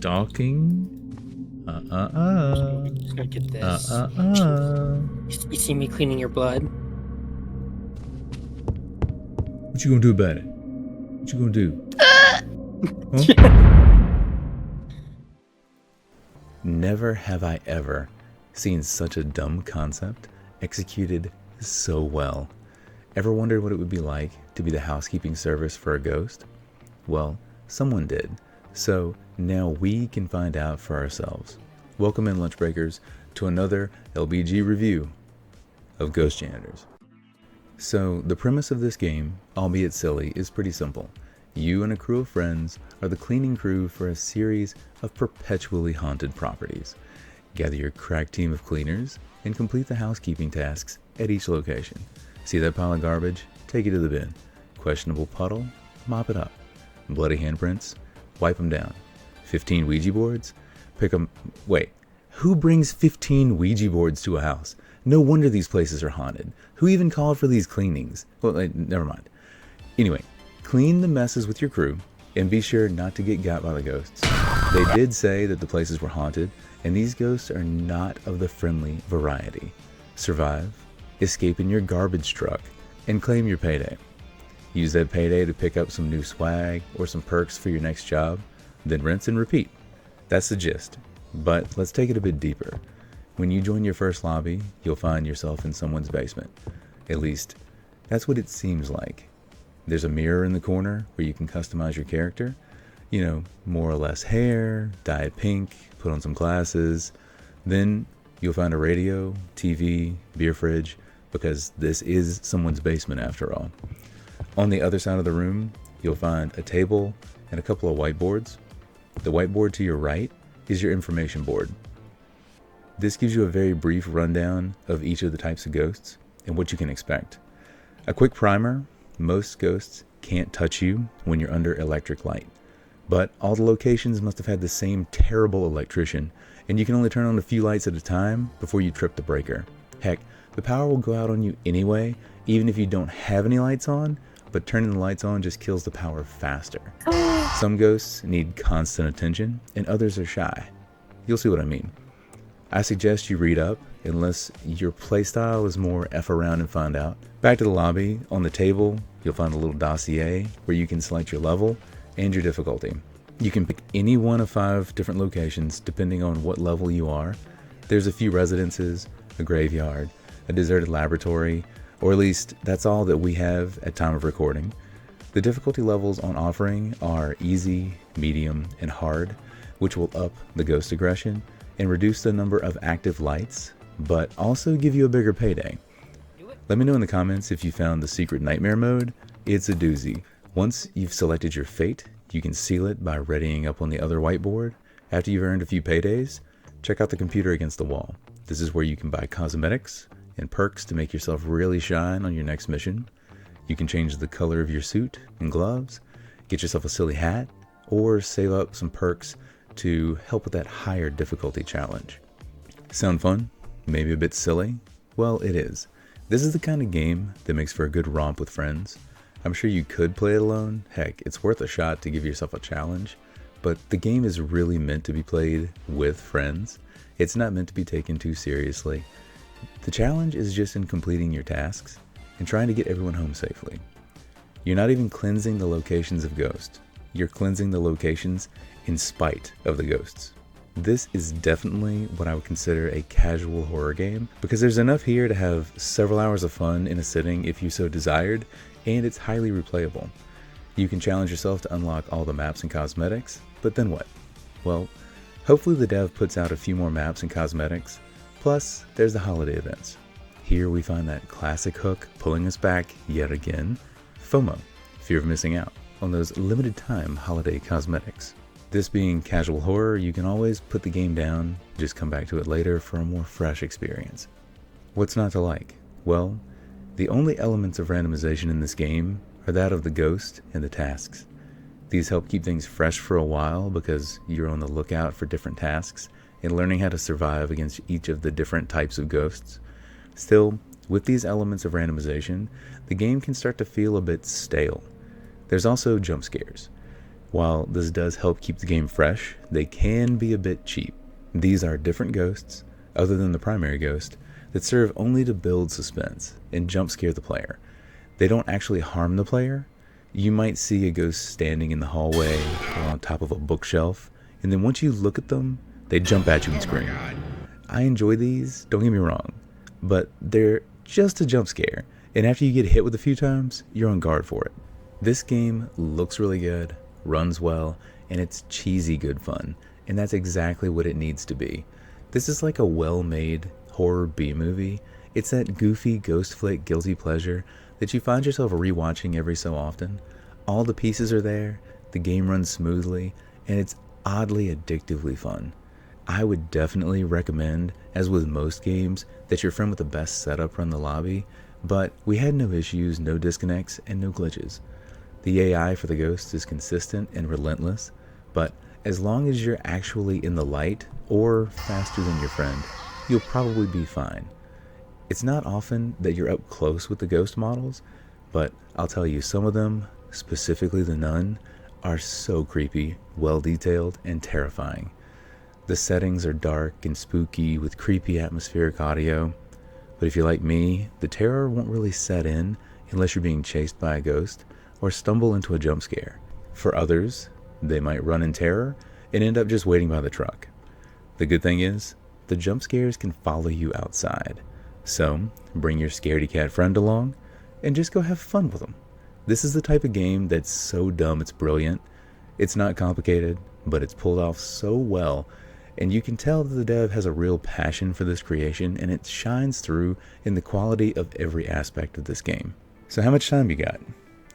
stalking. Just gonna get this. You see me cleaning your blood? What you gonna do about it? What you gonna do? Huh? Never have I ever seen such a dumb concept executed so well. Ever wondered what it would be like to be the housekeeping service for a ghost? Well, someone did. So now we can find out for ourselves. Welcome in, Lunchbreakers, to another LBG review of Ghost Janitors. So the premise of this game, albeit silly, is pretty simple. You and a crew of friends are the cleaning crew for a series of perpetually haunted properties. Gather your crack team of cleaners and complete the housekeeping tasks at each location. See that pile of garbage? Take it to the bin. Questionable puddle? Mop it up. Bloody handprints? Wipe them down. 15 Ouija boards? Pick them. Wait, who brings 15 Ouija boards to a house? No wonder these places are haunted. Who even called for these cleanings? Well, never mind. Anyway, clean the messes with your crew and be sure not to get got by the ghosts. They did say that the places were haunted, and these ghosts are not of the friendly variety. Survive, escape in your garbage truck, and claim your payday. Use that payday to pick up some new swag or some perks for your next job, then rinse and repeat. That's the gist, but let's take it a bit deeper. When you join your first lobby, you'll find yourself in someone's basement. At least, that's what it seems like. There's a mirror in the corner where you can customize your character. You know, more or less hair, dye it pink, put on some glasses. Then you'll find a radio, TV, beer fridge, because this is someone's basement after all. On the other side of the room, you'll find a table and a couple of whiteboards. The whiteboard to your right is your information board. This gives you a very brief rundown of each of the types of ghosts and what you can expect. A quick primer: most ghosts can't touch you when you're under electric light, but all the locations must have had the same terrible electrician, and you can only turn on a few lights at a time before you trip the breaker. Heck, the power will go out on you anyway, even if you don't have any lights on, but turning the lights on just kills the power faster. Some ghosts need constant attention, and others are shy. You'll see what I mean. I suggest you read up, unless your playstyle is more F around and find out. Back to the lobby. On the table, you'll find a little dossier where you can select your level and your difficulty. You can pick any one of 5 different locations depending on what level you are. There's a few residences, a graveyard, a deserted laboratory, or at least that's all that we have at time of recording. The difficulty levels on offering are easy, medium, and hard, which will up the ghost aggression and reduce the number of active lights, but also give you a bigger payday. Let me know in the comments if you found the secret nightmare mode. It's a doozy. Once you've selected your fate, you can seal it by readying up on the other whiteboard. After you've earned a few paydays, check out the computer against the wall. This is where you can buy cosmetics and perks to make yourself really shine on your next mission. You can change the color of your suit and gloves, get yourself a silly hat, or save up some perks to help with that higher difficulty challenge. Sound fun? Maybe a bit silly? Well, it is. This is the kind of game that makes for a good romp with friends. I'm sure you could play it alone. Heck, it's worth a shot to give yourself a challenge. But the game is really meant to be played with friends. It's not meant to be taken too seriously. The challenge is just in completing your tasks and trying to get everyone home safely. You're not even cleansing the locations of ghosts. You're cleansing the locations in spite of the ghosts. This is definitely what I would consider a casual horror game, because there's enough here to have several hours of fun in a sitting if you so desired, and it's highly replayable. You can challenge yourself to unlock all the maps and cosmetics, but then what? Well, hopefully the dev puts out a few more maps and cosmetics, plus there's the holiday events. Here we find that classic hook pulling us back yet again: FOMO, fear of missing out on those limited time holiday cosmetics. This being casual horror, you can always put the game down, just come back to it later for a more fresh experience. What's not to like? Well, the only elements of randomization in this game are that of the ghost and the tasks. These help keep things fresh for a while because you're on the lookout for different tasks and learning how to survive against each of the different types of ghosts. Still, with these elements of randomization, the game can start to feel a bit stale. There's also jump scares. While this does help keep the game fresh, they can be a bit cheap. These are different ghosts, other than the primary ghost, that serve only to build suspense and jump scare the player. They don't actually harm the player. You might see a ghost standing in the hallway or on top of a bookshelf, and then once you look at them, they jump at you and scream. I enjoy these, don't get me wrong, but they're just a jump scare, and after you get hit with a few times, you're on guard for it. This game looks really good, runs well, and it's cheesy good fun, and that's exactly what it needs to be. This is like a well-made horror B-movie. It's that goofy ghost flick guilty pleasure that you find yourself rewatching every so often. All the pieces are there, the game runs smoothly, and it's oddly addictively fun. I would definitely recommend, as with most games, that your friend with the best setup run the lobby, but we had no issues, no disconnects, and no glitches. The AI for the ghost is consistent and relentless, but as long as you're actually in the light or faster than your friend, you'll probably be fine. It's not often that you're up close with the ghost models, but I'll tell you, some of them, specifically the nun, are so creepy, well detailed, and terrifying. The settings are dark and spooky with creepy atmospheric audio, but if you're like me, the terror won't really set in unless you're being chased by a ghost or stumble into a jump scare. For others, they might run in terror and end up just waiting by the truck. The good thing is, the jump scares can follow you outside. So, bring your scaredy cat friend along and just go have fun with them. This is the type of game that's so dumb it's brilliant. It's not complicated, but it's pulled off so well, and you can tell that the dev has a real passion for this creation, and it shines through in the quality of every aspect of this game. So how much time you got?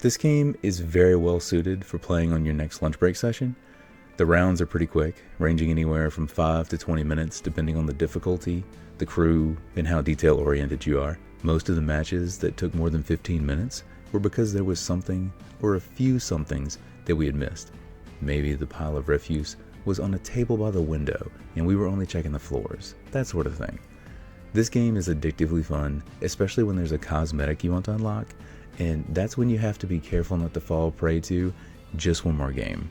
This game is very well suited for playing on your next lunch break session. The rounds are pretty quick, ranging anywhere from 5 to 20 minutes depending on the difficulty, the crew, and how detail-oriented you are. Most of the matches that took more than 15 minutes were because there was something or a few somethings that we had missed. Maybe the pile of refuse was on a table by the window and we were only checking the floors, that sort of thing. This game is addictively fun, especially when there's a cosmetic you want to unlock, and that's when you have to be careful not to fall prey to just one more game.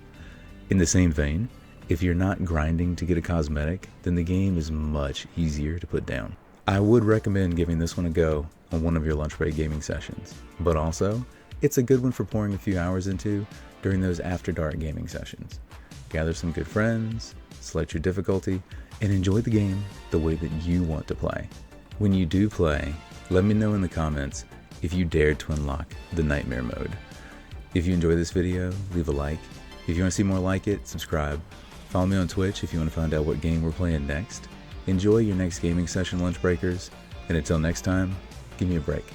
In the same vein, if you're not grinding to get a cosmetic, then the game is much easier to put down. I would recommend giving this one a go on one of your lunch break gaming sessions, but also, it's a good one for pouring a few hours into during those after dark gaming sessions. Gather some good friends, select your difficulty, and enjoy the game the way that you want to play. When you do play, let me know in the comments if you dared to unlock the nightmare mode. If you enjoy this video, leave a like. If you want to see more like it, subscribe. Follow me on Twitch if you want to find out what game we're playing next. Enjoy your next gaming session, Lunchbreakers, and until next time, give me a break.